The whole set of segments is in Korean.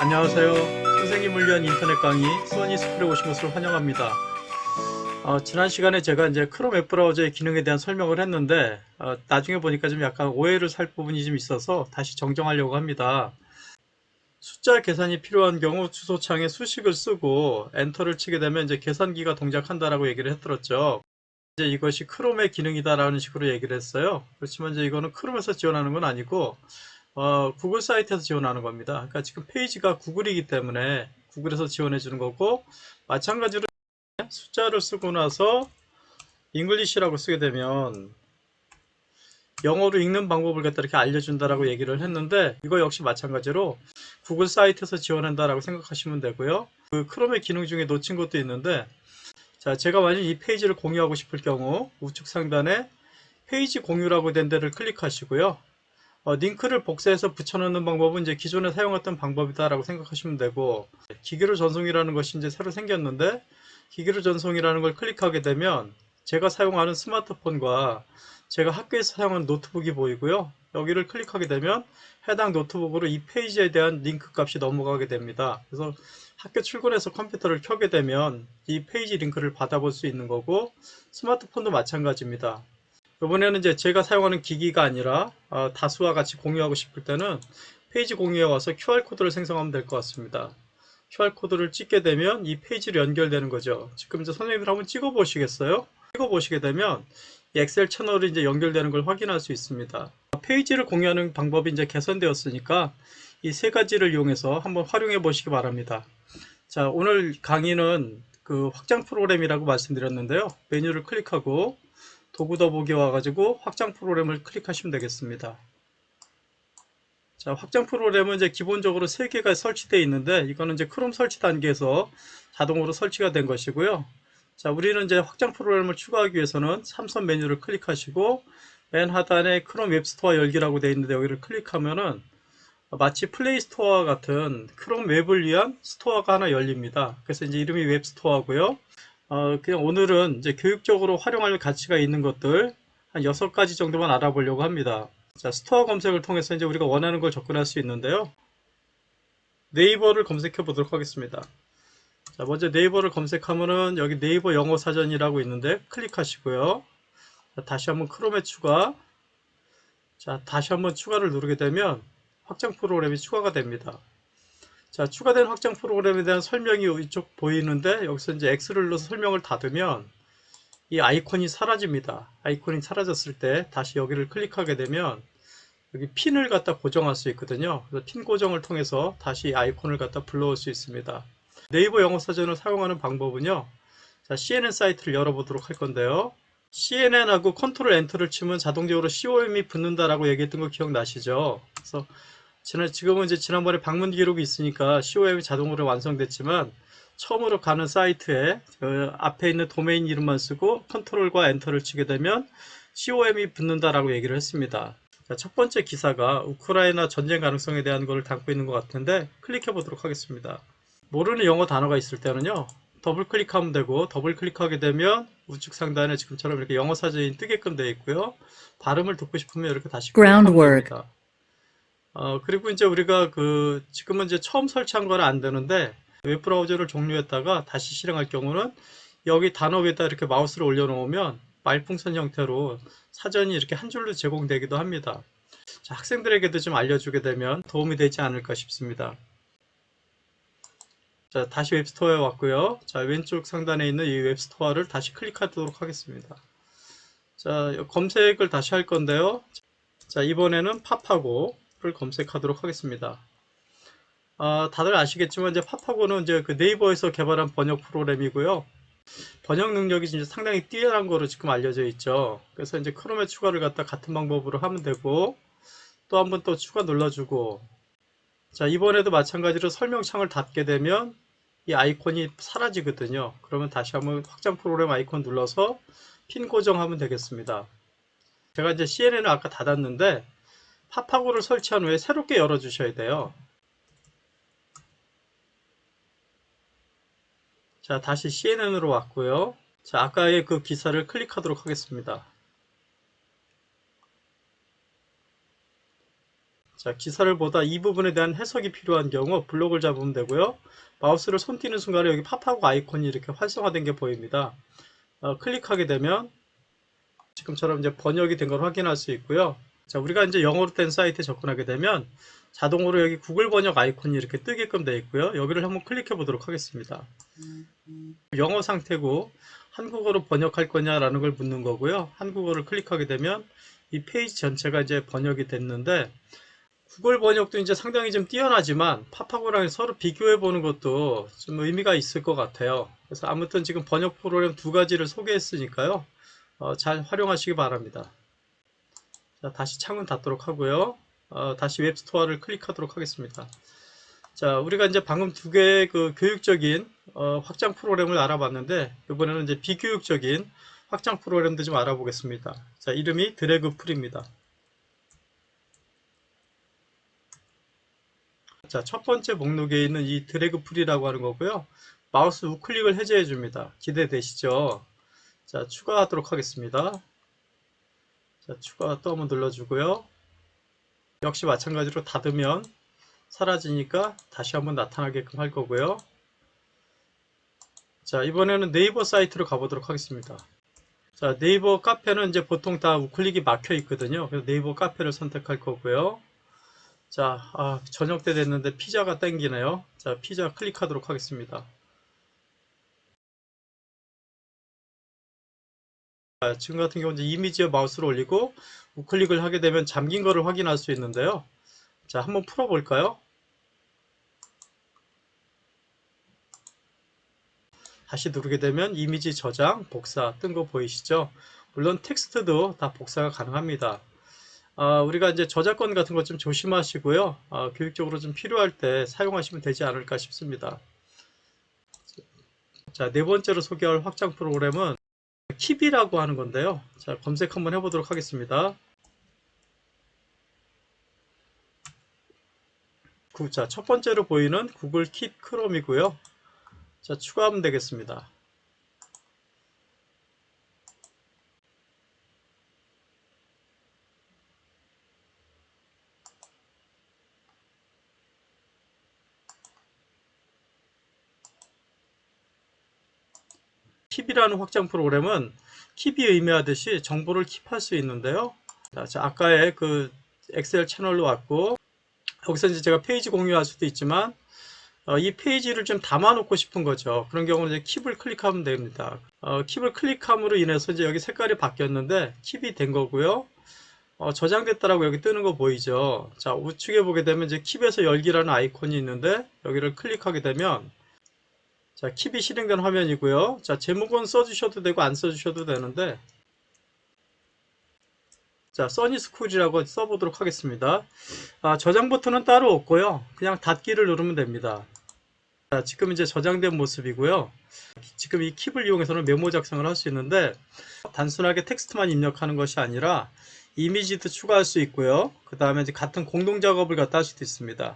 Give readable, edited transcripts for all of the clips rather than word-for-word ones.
안녕하세요. 선생님을 위한 인터넷 강의 수원이 스쿨에 오신 것을 환영합니다. 지난 시간에 제가 이제 크롬 웹브라우저의 기능에 대한 설명을 했는데 나중에 보니까 좀 약간 오해를 살 부분이 좀 있어서 다시 정정하려고 합니다. 숫자 계산이 필요한 경우 주소창에 수식을 쓰고 엔터를 치게 되면 이제 계산기가 동작한다라고 얘기를 했들었죠. 이제 이것이 크롬의 기능이다라는 식으로 얘기를 했어요. 그렇지만 이제 이거는 크롬에서 지원하는 건 아니고 구글 사이트에서 지원하는 겁니다. 그러니까 지금 페이지가 구글이기 때문에 구글에서 지원해 주는 거고, 마찬가지로 숫자를 쓰고 나서 잉글리시라고 쓰게 되면 영어로 읽는 방법을 갖다 이렇게 알려준다라고 얘기를 했는데, 이거 역시 마찬가지로 구글 사이트에서 지원한다라고 생각하시면 되고요. 그 크롬의 기능 중에 놓친 것도 있는데, 자, 제가 만약 이 페이지를 공유하고 싶을 경우 우측 상단에 페이지 공유라고 된 데를 클릭하시고요. 링크를 복사해서 붙여넣는 방법은 이제 기존에 사용했던 방법이다라고 생각하시면 되고, 기계로 전송이라는 것이 이제 새로 생겼는데, 기계로 전송이라는 걸 클릭하게 되면 제가 사용하는 스마트폰과 제가 학교에서 사용하는 노트북이 보이고요. 여기를 클릭하게 되면 해당 노트북으로 이 페이지에 대한 링크 값이 넘어가게 됩니다. 그래서 학교 출근해서 컴퓨터를 켜게 되면 이 페이지 링크를 받아볼 수 있는 거고, 스마트폰도 마찬가지입니다. 이번에는 이제 제가 사용하는 기기가 아니라 다수와 같이 공유하고 싶을 때는 페이지 공유에 와서 QR코드를 생성하면 될 것 같습니다. QR코드를 찍게 되면 이 페이지로 연결되는 거죠. 지금 이제 선생님들 한번 찍어 보시겠어요? 찍어 보시게 되면 이 엑셀 채널이 이제 연결되는 걸 확인할 수 있습니다. 페이지를 공유하는 방법이 이제 개선되었으니까 이 세 가지를 이용해서 한번 활용해 보시기 바랍니다. 자, 오늘 강의는 그 확장 프로그램이라고 말씀드렸는데요. 메뉴를 클릭하고 도구 더보기 와가지고 확장 프로그램을 클릭하시면 되겠습니다. 자, 확장 프로그램은 이제 기본적으로 3개가 설치되어 있는데, 이거는 이제 크롬 설치 단계에서 자동으로 설치가 된 것이고요. 자, 우리는 이제 확장 프로그램을 추가하기 위해서는 삼선 메뉴를 클릭하시고 맨 하단에 크롬 웹스토어 열기라고 되어 있는데 여기를 클릭하면은 마치 플레이 스토어와 같은 크롬 웹을 위한 스토어가 하나 열립니다. 그래서 이제 이름이 웹스토어고요. 그냥 오늘은 이제 교육적으로 활용할 가치가 있는 것들 한 6가지 정도만 알아보려고 합니다. 자, 스토어 검색을 통해서 이제 우리가 원하는 걸 접근할 수 있는데요. 네이버를 검색해 보도록 하겠습니다. 자, 먼저 네이버를 검색하면은 여기 네이버 영어 사전이라고 있는데 클릭하시고요. 자, 다시 한번 크롬에 추가. 자, 다시 한번 추가를 누르게 되면 확장 프로그램이 추가가 됩니다. 자, 추가된 확장 프로그램에 대한 설명이 이쪽 보이는데 여기서 이제 X를 눌러서 설명을 닫으면 이 아이콘이 사라집니다. 아이콘이 사라졌을 때 다시 여기를 클릭하게 되면 여기 핀을 갖다 고정할 수 있거든요. 그래서 핀 고정을 통해서 다시 아이콘을 갖다 불러올 수 있습니다. 네이버 영어 사전을 사용하는 방법은요. 자, CNN 사이트를 열어보도록 할 건데요. CNN하고 컨트롤 엔터를 치면 자동적으로 COM이 붙는다라고 얘기했던 거 기억나시죠? 그래서 지금은 이제 지난번에 방문 기록이 있으니까 COM이 자동으로 완성됐지만 처음으로 가는 사이트에 그 앞에 있는 도메인 이름만 쓰고 컨트롤과 엔터를 치게 되면 COM이 붙는다라고 얘기를 했습니다. 자, 첫 번째 기사가 우크라이나 전쟁 가능성에 대한 것을 담고 있는 것 같은데 클릭해 보도록 하겠습니다. 모르는 영어 단어가 있을 때는요, 더블 클릭하면 되고, 더블 클릭하게 되면 우측 상단에 지금처럼 이렇게 영어 사전이 뜨게끔 되어 있고요. 발음을 듣고 싶으면 이렇게 다시 클릭하면 됩니다. 그리고 이제 우리가 지금은 이제 처음 설치한 거는 안 되는데, 웹브라우저를 종료했다가 다시 실행할 경우는 여기 단어 위에다 이렇게 마우스를 올려놓으면 말풍선 형태로 사전이 이렇게 한 줄로 제공되기도 합니다. 자, 학생들에게도 좀 알려주게 되면 도움이 되지 않을까 싶습니다. 자, 다시 웹스토어에 왔고요. 자, 왼쪽 상단에 있는 이 웹스토어를 다시 클릭하도록 하겠습니다. 자, 검색을 다시 할 건데요. 자, 이번에는 팝하고를 검색하도록 하겠습니다. 다들 아시겠지만 이제 팝하고는 이제 그 네이버에서 개발한 번역 프로그램이고요. 번역 능력이 이제 상당히 뛰어난 거로 지금 알려져 있죠. 그래서 이제 크롬에 추가를 갖다 같은 방법으로 하면 되고, 또 한 번 또 추가 눌러주고, 자, 이번에도 마찬가지로 설명창을 닫게 되면 이 아이콘이 사라지거든요. 그러면 다시 한번 확장 프로그램 아이콘 눌러서 핀 고정하면 되겠습니다. 제가 이제 CNN을 아까 닫았는데 팝하고를 설치한 후에 새롭게 열어주셔야 돼요. 자, 다시 CNN으로 왔고요. 자, 아까의 그 기사를 클릭하도록 하겠습니다. 자, 기사를 보다 이 부분에 대한 해석이 필요한 경우 블록을 잡으면 되고요. 마우스를 손 띄는 순간에 여기 팝하고 아이콘이 이렇게 활성화된 게 보입니다. 클릭하게 되면 지금처럼 이제 번역이 된 걸 확인할 수 있고요. 자, 우리가 이제 영어로 된 사이트에 접근하게 되면 자동으로 여기 구글 번역 아이콘이 이렇게 뜨게끔 되어 있고요. 여기를 한번 클릭해 보도록 하겠습니다. 영어 상태고 한국어로 번역할 거냐라는 걸 묻는 거고요. 한국어를 클릭하게 되면 이 페이지 전체가 이제 번역이 됐는데, 구글 번역도 이제 상당히 좀 뛰어나지만 팝하고랑 서로 비교해 보는 것도 좀 의미가 있을 것 같아요. 그래서 아무튼 지금 번역 프로그램 두 가지를 소개했으니까요. 잘 활용하시기 바랍니다. 자, 다시 창은 닫도록 하고요. 다시 웹스토어를 클릭하도록 하겠습니다. 자, 우리가 이제 방금 두 개의 그 교육적인 확장 프로그램을 알아봤는데, 이번에는 이제 비교육적인 확장 프로그램도 좀 알아보겠습니다. 자, 이름이 드래그풀입니다. 자, 첫 번째 목록에 있는 이 드래그풀이라고 하는 거고요. 마우스 우클릭을 해제해 줍니다. 기대되시죠? 자, 추가하도록 하겠습니다. 자, 추가 또 한번 눌러주고요. 역시 마찬가지로 닫으면 사라지니까 다시 한번 나타나게끔 할 거고요. 자, 이번에는 네이버 사이트로 가보도록 하겠습니다. 자, 네이버 카페는 이제 보통 다 우클릭이 막혀 있거든요. 그래서 네이버 카페를 선택할 거고요. 자, 저녁 때 됐는데 피자가 땡기네요. 자, 피자 클릭하도록 하겠습니다. 자, 지금 같은 경우 이제 이미지에 마우스를 올리고 우클릭을 하게 되면 잠긴 거를 확인할 수 있는데요. 자, 한번 풀어볼까요? 다시 누르게 되면 이미지 저장, 복사 뜬 거 보이시죠? 물론 텍스트도 다 복사가 가능합니다. 우리가 이제 저작권 같은 것 좀 조심하시고요. 교육적으로 좀 필요할 때 사용하시면 되지 않을까 싶습니다. 자, 네 번째로 소개할 확장 프로그램은 킵이라고 하는 건데요. 자, 검색 한번 해보도록 하겠습니다. 자, 첫 번째로 보이는 구글 킵 크롬이고요. 자, 추가하면 되겠습니다. 킵이라는 확장 프로그램은 킵이 의미하듯이 정보를 킵할 수 있는데요. 자, 아까의 그 엑셀 채널로 왔고, 여기서 이제 제가 페이지 공유할 수도 있지만, 이 페이지를 좀 담아놓고 싶은 거죠. 그런 경우는 이제 킵을 클릭하면 됩니다. 킵을 클릭함으로 인해서 이제 여기 색깔이 바뀌었는데, 킵이 된 거고요. 저장됐다라고 여기 뜨는 거 보이죠? 자, 우측에 보게 되면 이제 킵에서 열기라는 아이콘이 있는데, 여기를 클릭하게 되면, 자, 킵이 실행된 화면이고요. 자, 제목은 써주셔도 되고 안 써주셔도 되는데, 자, 써니스쿨이라고 써보도록 하겠습니다. 저장 버튼은 따로 없고요. 그냥 닫기를 누르면 됩니다. 자, 지금 이제 저장된 모습이고요. 지금 이 킵을 이용해서는 메모 작성을 할 수 있는데, 단순하게 텍스트만 입력하는 것이 아니라 이미지도 추가할 수 있고요. 그 다음에 이제 같은 공동 작업을 갖다 할 수도 있습니다.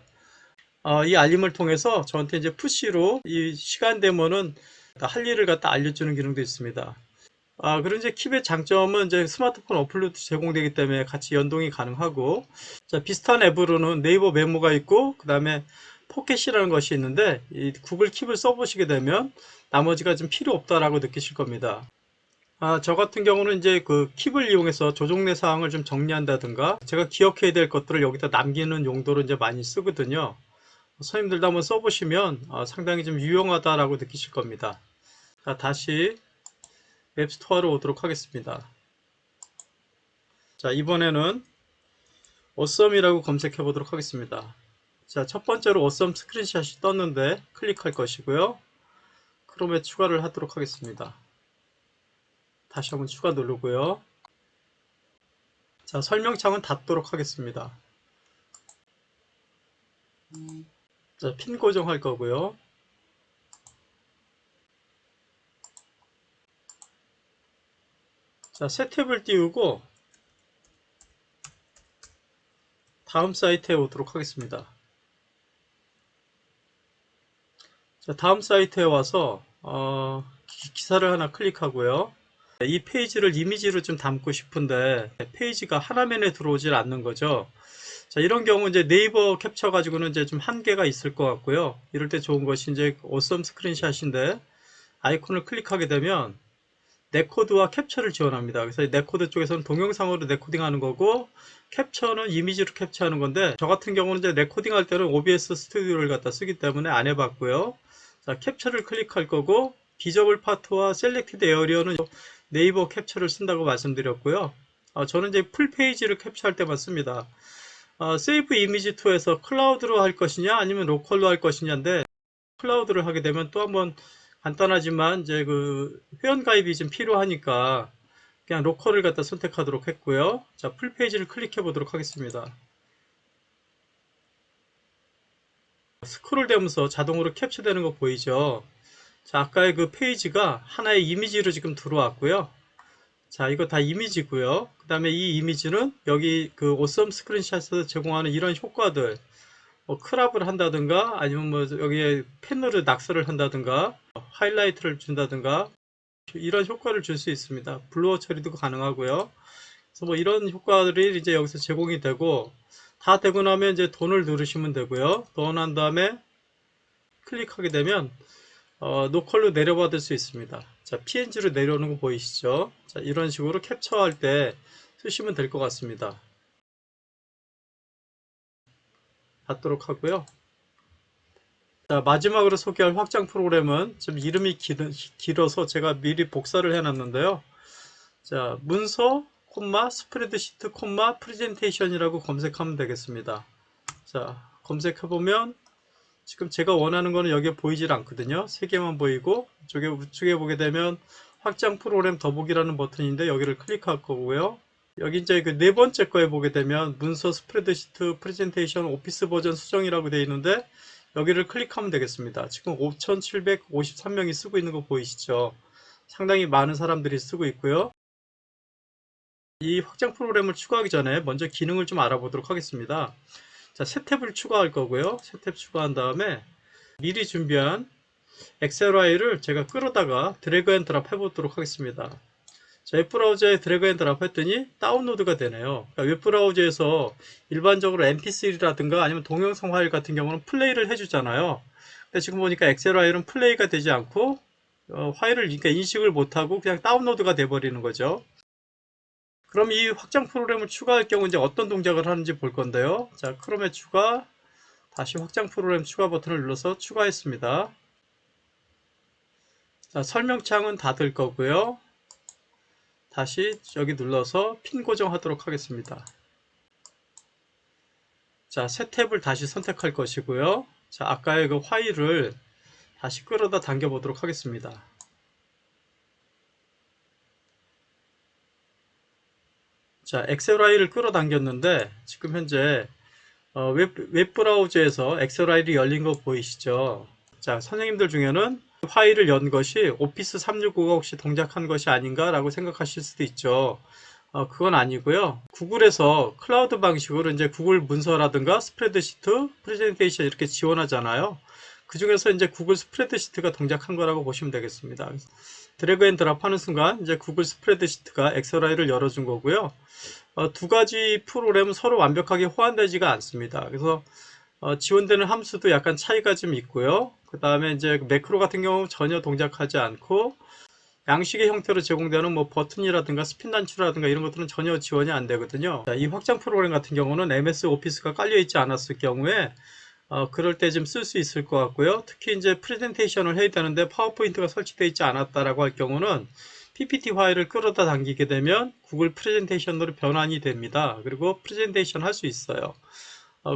이 알림을 통해서 저한테 이제 푸시로 이 시간 되면은 할 일을 갖다 알려주는 기능도 있습니다. 그리고 이제 킵의 장점은 이제 스마트폰 어플로도 제공되기 때문에 같이 연동이 가능하고, 자, 비슷한 앱으로는 네이버 메모가 있고, 그 다음에 포켓이라는 것이 있는데, 이 구글 킵을 써보시게 되면 나머지가 좀 필요 없다라고 느끼실 겁니다. 저 같은 경우는 이제 그 킵을 이용해서 조종내 사항을 좀 정리한다든가, 제가 기억해야 될 것들을 여기다 남기는 용도로 이제 많이 쓰거든요. 선생님들도 한번 써보시면 상당히 좀 유용하다라고 느끼실 겁니다. 자, 다시 웹스토어로 오도록 하겠습니다. 자, 이번에는 어썸이라고 검색해 보도록 하겠습니다. 자, 첫 번째로 어썸 스크린샷이 떴는데 클릭할 것이고요. 크롬에 추가를 하도록 하겠습니다. 다시 한번 추가 누르고요. 자, 설명창은 닫도록 하겠습니다. 자, 핀 고정할 거고요. 자, 새 탭을 띄우고 다음 사이트에 오도록 하겠습니다. 자, 다음 사이트에 와서 기사를 하나 클릭하고요. 이 페이지를 이미지로 좀 담고 싶은데 페이지가 하나면에 들어오질 않는 거죠. 자, 이런 경우 이제 네이버 캡처 가지고는 이제 좀 한계가 있을 것 같고요. 이럴 때 좋은 것이 이제 오썸 스크린샷인데 아이콘을 클릭하게 되면 네코드와 캡처를 지원합니다. 그래서 네코드 쪽에서는 동영상으로 네코딩 하는 거고, 캡처는 이미지로 캡처하는 건데, 저 같은 경우는 이제 레코딩 할 때는 OBS 스튜디오를 갖다 쓰기 때문에 안 해봤고요. 자, 캡처를 클릭할 거고, 비저블 파트와 셀렉티드 에어리어는 네이버 캡처를 쓴다고 말씀드렸고요. 저는 이제 풀 페이지를 캡처할 때만 씁니다. 세이브 이미지 2에서 클라우드로 할 것이냐, 아니면 로컬로 할 것이냐인데, 클라우드를 하게 되면 또 한번 간단하지만 이제 그 회원 가입이 좀 필요하니까 그냥 로컬을 갖다 선택하도록 했고요. 자, 풀페이지를 클릭해 보도록 하겠습니다. 스크롤 되면서 자동으로 캡처되는 거 보이죠? 자, 아까의 그 페이지가 하나의 이미지로 지금 들어왔고요. 자, 이거 다 이미지고요. 그 다음에 이 이미지는 여기 그 오썸 스크린샷에서 제공하는 이런 효과들, 뭐 크랍을 한다든가 아니면 뭐 여기에 펜으로 낙서를 한다든가 하이라이트를 준다든가 이런 효과를 줄 수 있습니다. 블루어 처리도 가능하고요. 그래서 뭐 이런 효과들이 이제 여기서 제공이 되고, 다 되고 나면 이제 돈을 누르시면 되고요. 돈 한 다음에 클릭하게 되면 노컬로 내려받을 수 있습니다. 자, PNG로 내려오는 거 보이시죠? 자, 이런 식으로 캡처할 때 쓰시면 될 것 같습니다. 닫도록 하고요. 자, 마지막으로 소개할 확장 프로그램은 좀 이름이 길어서 제가 미리 복사를 해놨는데요. 자, 문서, 스프레드시트, 프레젠테이션이라고 검색하면 되겠습니다. 자, 검색해보면 지금 제가 원하는 거는 여기에 보이질 않거든요. 세 개만 보이고 이쪽에 우측에 보게 되면 확장 프로그램 더보기라는 버튼인데 여기를 클릭할 거고요. 여기 이제 그 네 번째 거에 보게 되면 문서, 스프레드시트, 프레젠테이션, 오피스 버전 수정이라고 되어 있는데 여기를 클릭하면 되겠습니다. 지금 5,753명이 쓰고 있는 거 보이시죠? 상당히 많은 사람들이 쓰고 있고요. 이 확장 프로그램을 추가하기 전에 먼저 기능을 좀 알아보도록 하겠습니다. 자, 새 탭을 추가할 거고요. 새 탭 추가한 다음에 미리 준비한 엑셀 파일을 제가 끌어다가 드래그 앤 드랍 해보도록 하겠습니다. 자, 웹브라우저에 드래그 앤 드랍 했더니 다운로드가 되네요. 그러니까 웹브라우저에서 일반적으로 mp3라든가 아니면 동영상 파일 같은 경우는 플레이를 해주잖아요. 근데 지금 보니까 엑셀 파일은 플레이가 되지 않고 파일을 그러니까 인식을 못하고 그냥 다운로드가 돼버리는 거죠. 그럼 이 확장 프로그램을 추가할 경우 이제 어떤 동작을 하는지 볼 건데요. 자, 크롬에 추가, 다시 확장 프로그램 추가 버튼을 눌러서 추가했습니다. 자, 설명창은 닫을 거고요. 다시 여기 눌러서 핀 고정하도록 하겠습니다. 자, 새 탭을 다시 선택할 것이고요. 자, 아까의 그 파일을 다시 끌어다 당겨 보도록 하겠습니다. 자, 엑셀 파일을 끌어당겼는데 지금 현재 웹 브라우저에서 엑셀 파일이 열린 거 보이시죠? 자, 선생님들 중에는 파일을 연 것이 오피스 365가 혹시 동작한 것이 아닌가 라고 생각하실 수도 있죠. 그건 아니고요. 구글에서 클라우드 방식으로 이제 구글 문서라든가 스프레드시트, 프레젠테이션 이렇게 지원하잖아요. 그 중에서 이제 구글 스프레드시트가 동작한 거라고 보시면 되겠습니다. 드래그 앤 드랍 하는 순간 이제 구글 스프레드시트가 엑셀 파일을 열어준 거고요. 두 가지 프로그램은 서로 완벽하게 호환되지가 않습니다. 그래서 지원되는 함수도 약간 차이가 좀 있고요. 그 다음에 이제 매크로 같은 경우 전혀 동작하지 않고 양식의 형태로 제공되는 뭐 버튼이라든가 스핀 단추라든가 이런 것들은 전혀 지원이 안 되거든요. 자, 이 확장 프로그램 같은 경우는 MS 오피스가 깔려 있지 않았을 경우에 그럴 때 좀 쓸 수 있을 것 같고요. 특히 이제 프레젠테이션을 해야 되는데 파워포인트가 설치되어 있지 않았다라고 할 경우는 PPT 파일을 끌어다 당기게 되면 구글 프레젠테이션으로 변환이 됩니다. 그리고 프레젠테이션 할 수 있어요.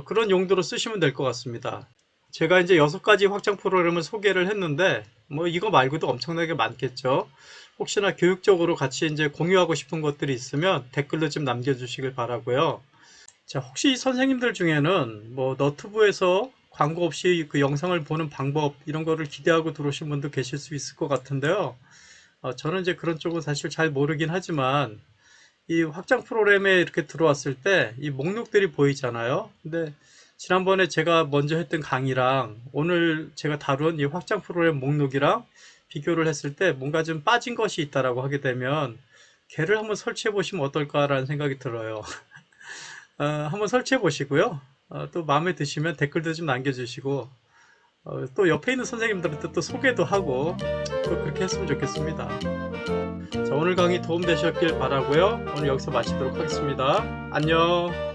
그런 용도로 쓰시면 될 것 같습니다. 제가 이제 6가지 확장 프로그램을 소개를 했는데 뭐 이거 말고도 엄청나게 많겠죠. 혹시나 교육적으로 같이 이제 공유하고 싶은 것들이 있으면 댓글로 좀 남겨주시길 바라고요. 자, 혹시 선생님들 중에는 뭐 너튜브에서 광고 없이 그 영상을 보는 방법 이런 거를 기대하고 들어오신 분도 계실 수 있을 것 같은데요. 저는 이제 그런 쪽은 사실 잘 모르긴 하지만 이 확장 프로그램에 이렇게 들어왔을 때 이 목록들이 보이잖아요. 근데 지난번에 제가 먼저 했던 강의랑 오늘 제가 다룬 이 확장 프로그램 목록이랑 비교를 했을 때 뭔가 좀 빠진 것이 있다라고 하게 되면 걔를 한번 설치해 보시면 어떨까라는 생각이 들어요. 한번 설치해 보시고요. 또 마음에 드시면 댓글도 좀 남겨주시고 또 옆에 있는 선생님들한테 또 소개도 하고 또 그렇게 했으면 좋겠습니다. 자, 오늘 강의 도움되셨길 바라고요. 오늘 여기서 마치도록 하겠습니다. 안녕.